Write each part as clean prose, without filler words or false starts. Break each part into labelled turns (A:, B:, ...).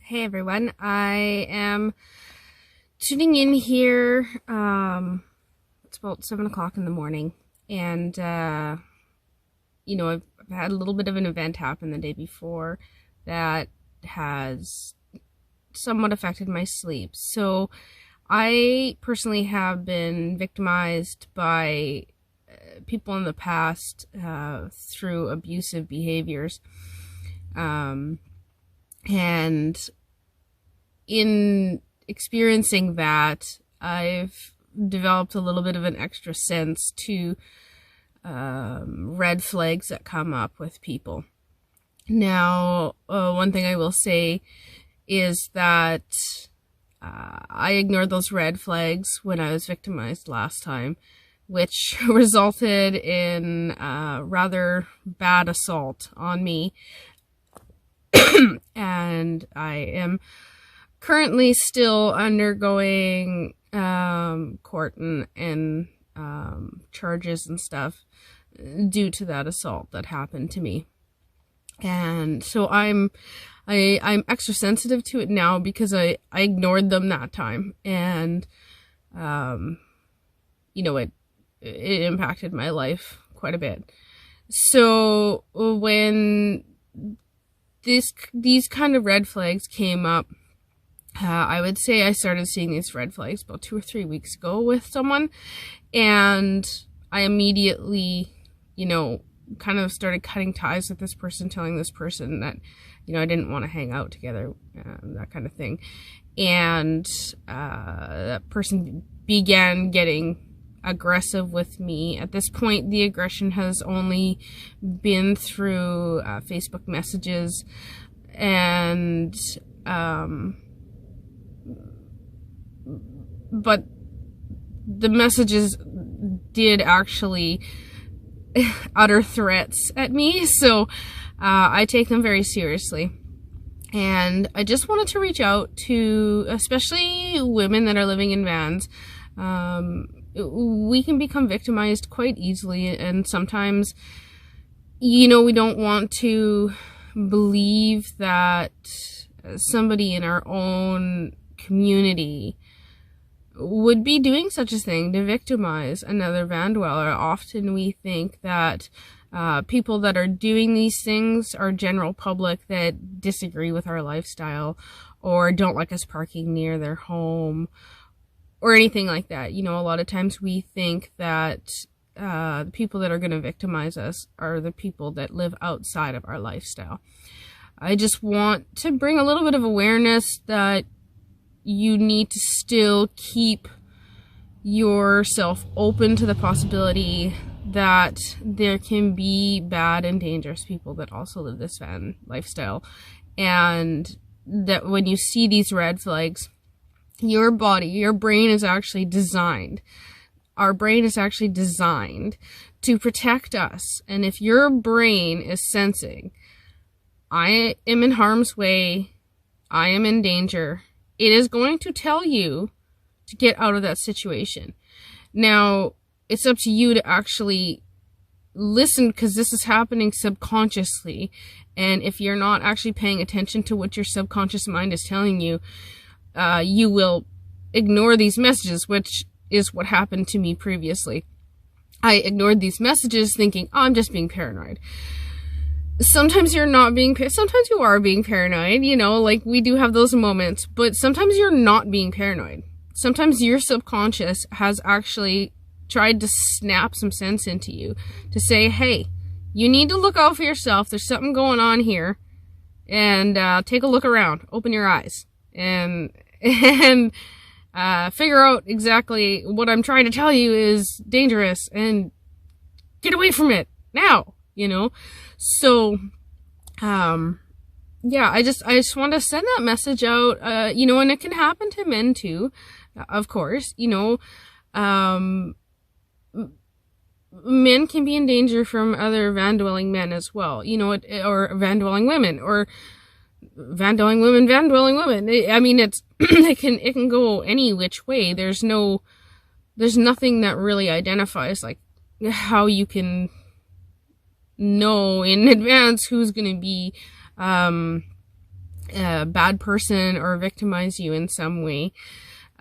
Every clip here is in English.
A: Hey everyone, I am tuning in here. It's about 7 o'clock in the morning, and I've had a little bit of an event happen the day before that has somewhat affected my sleep. So I personally have been victimized by people in the past through abusive behaviors. And in experiencing that, I've developed a little bit of an extra sense to red flags that come up with people. Now, one thing I will say is that I ignored those red flags when I was victimized last time, which resulted in a rather bad assault on me. And I am currently still undergoing court and charges and stuff due to that assault that happened to me. And so I'm extra sensitive to it now because I ignored them that time, and it impacted my life quite a bit. So when these kind of red flags came up, I would say I started seeing these red flags about 2 or 3 weeks ago with someone, and I immediately, kind of started cutting ties with this person, telling this person that, I didn't want to hang out together, that kind of thing. And that person began getting aggressive with me. At this point, the aggression has only been through Facebook messages, and but the messages did actually utter threats at me, so I take them very seriously. And I just wanted to reach out to especially women that are living in vans. We can become victimized quite easily, and sometimes, we don't want to believe that somebody in our own community would be doing such a thing to victimize another van dweller. Often we think that people that are doing these things are general public that disagree with our lifestyle or don't like us parking near their home or anything like that. A lot of times we think that the people that are going to victimize us are the people that live outside of our lifestyle. I just want to bring a little bit of awareness that you need to still keep yourself open to the possibility that there can be bad and dangerous people that also live this van lifestyle. And that when you see these red flags, your brain is actually designed. Our brain is actually designed to protect us. And if your brain is sensing, I am in harm's way, I am in danger, it is going to tell you to get out of that situation. Now, it's up to you to actually listen, because this is happening subconsciously. And if you're not actually paying attention to what your subconscious mind is telling you, you will ignore these messages, which is what happened to me previously. I ignored these messages thinking, I'm just being paranoid. Sometimes you're not being, sometimes you are being paranoid, like we do have those moments, but sometimes you're not being paranoid. Sometimes your subconscious has actually tried to snap some sense into you to say, hey, you need to look out for yourself. There's something going on here, and take a look around, open your eyes, and figure out exactly what I'm trying to tell you is dangerous, and get away from it now. So, I just want to send that message out, and it can happen to men too, of course, men can be in danger from other van-dwelling men as well, or van-dwelling women, or van-dwelling women, van-dwelling women. I mean, it can go any which way. There's nothing that really identifies, like, how you can know in advance who's going to be a bad person or victimize you in some way.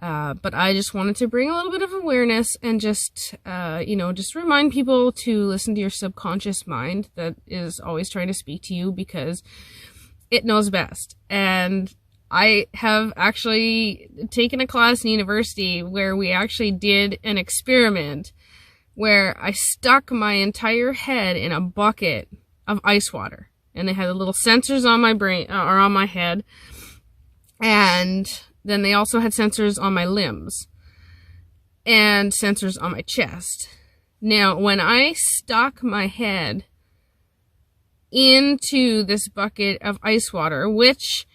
A: But I just wanted to bring a little bit of awareness and just, just remind people to listen to your subconscious mind that is always trying to speak to you, because it knows best. And I have actually taken a class in university where we actually did an experiment where I stuck my entire head in a bucket of ice water, and they had little sensors on my brain or on my head, and then they also had sensors on my limbs and sensors on my chest. Now, when I stuck my head into this bucket of ice water, which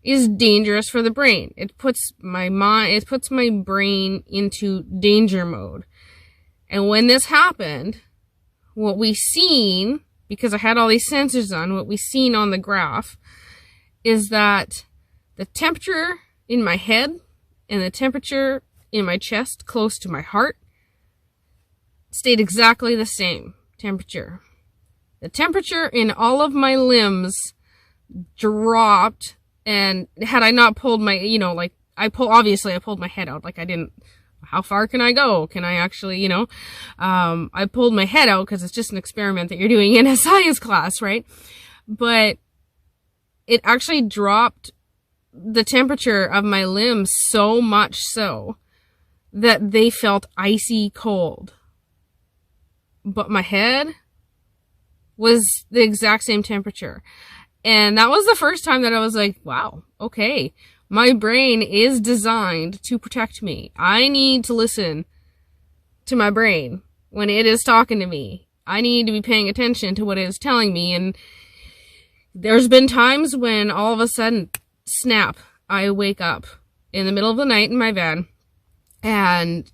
A: is dangerous for the brain, it puts my brain into danger mode. And when this happened, what we seen, because I had all these sensors on, what we seen on the graph is that the temperature in my head and the temperature in my chest close to my heart stayed exactly the same temperature. The temperature in all of my limbs dropped, and had I not pulled my, I pulled my head out. Like, I didn't, how far can I go? Can I actually, I pulled my head out because it's just an experiment that you're doing in a science class, right? But it actually dropped the temperature of my limbs so much so that they felt icy cold. But my head was the exact same temperature. And that was the first time that I was like, wow, okay, my brain is designed to protect me. I need to listen to my brain when it is talking to me. I need to be paying attention to what it is telling me. And there's been times when all of a sudden, snap, I wake up in the middle of the night in my van, and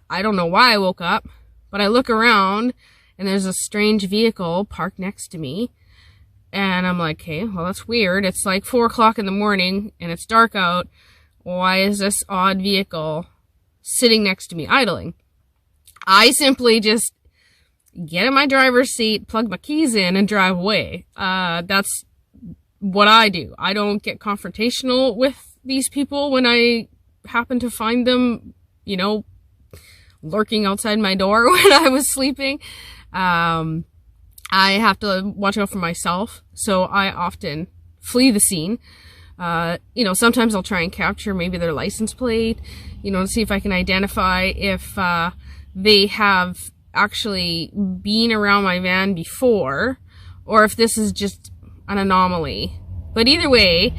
A: I don't know why I woke up, but I look around and there's a strange vehicle parked next to me. And I'm like, okay, well, that's weird. It's like 4 o'clock in the morning and it's dark out. Why is this odd vehicle sitting next to me idling? I simply just get in my driver's seat, plug my keys in, and drive away. That's what I do. I don't get confrontational with these people when I happen to find them, lurking outside my door when I was sleeping. I have to watch out for myself, so I often flee the scene. Sometimes I'll try and capture maybe their license plate, to see if I can identify if they have actually been around my van before, or if this is just an anomaly. But either way,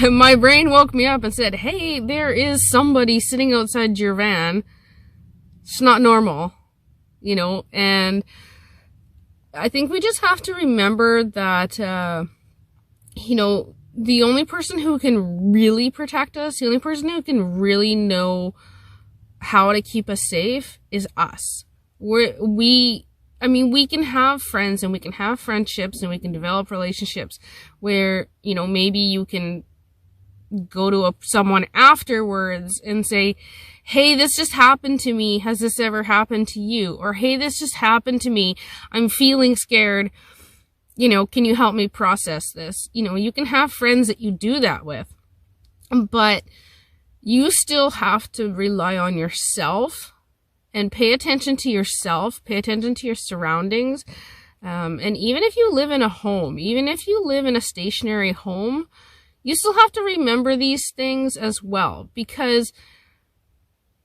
A: my brain woke me up and said, hey, there is somebody sitting outside your van. It's not normal, and I think we just have to remember that, the only person who can really protect us, the only person who can really know how to keep us safe is us. We can have friends and we can have friendships and we can develop relationships where, maybe you can go to someone afterwards and say, hey, this just happened to me. Has this ever happened to you? Or, hey, this just happened to me. I'm feeling scared. Can you help me process this? You can have friends that you do that with, but you still have to rely on yourself and pay attention to yourself, pay attention to your surroundings. And even if you live in a home, even if you live in a stationary home, you still have to remember these things as well, because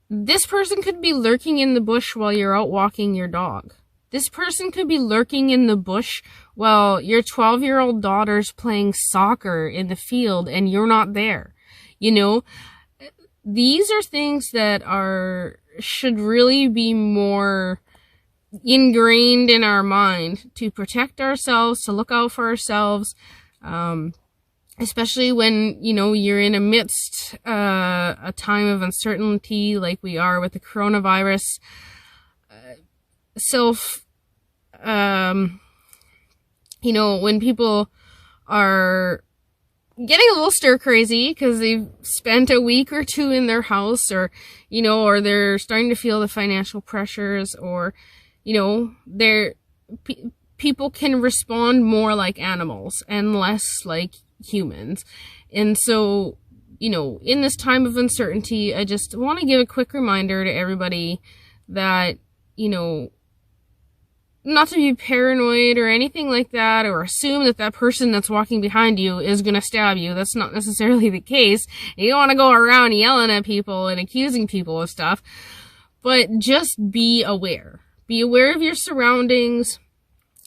A: this person could be lurking in the bush while you're out walking your dog. This person could be lurking in the bush while your 12-year-old daughter's playing soccer in the field and you're not there. These are things that should really be more ingrained in our mind to protect ourselves, to look out for ourselves, especially when, you're in amidst a time of uncertainty like we are with the coronavirus. When people are getting a little stir crazy because they've spent a week or two in their house, or they're starting to feel the financial pressures, or, people can respond more like animals and less like humans. And so, you know, in this time of uncertainty, I just want to give a quick reminder to everybody that, you know, not to be paranoid or anything like that, or assume that that person that's walking behind you is going to stab you. That's not necessarily the case. You don't want to go around yelling at people and accusing people of stuff, but just be aware. Be aware of your surroundings.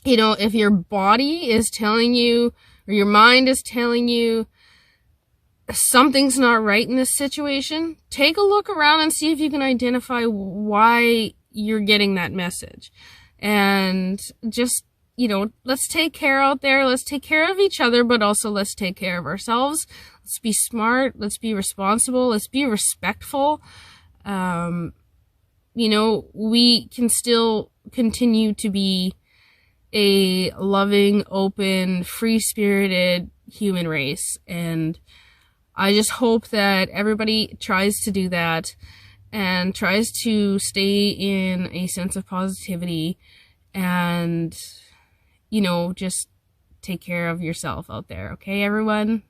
A: You know, if your body is telling you, or your mind is telling you, something's not right in this situation, take a look around and see if you can identify why you're getting that message. And just, you know, let's take care out there. Let's take care of each other, but also let's take care of ourselves. Let's be smart. Let's be responsible. Let's be respectful. You know, we can still continue to be a loving, open, free-spirited human race. And I just hope that everybody tries to do that and tries to stay in a sense of positivity and, you know, just take care of yourself out there. Okay, everyone?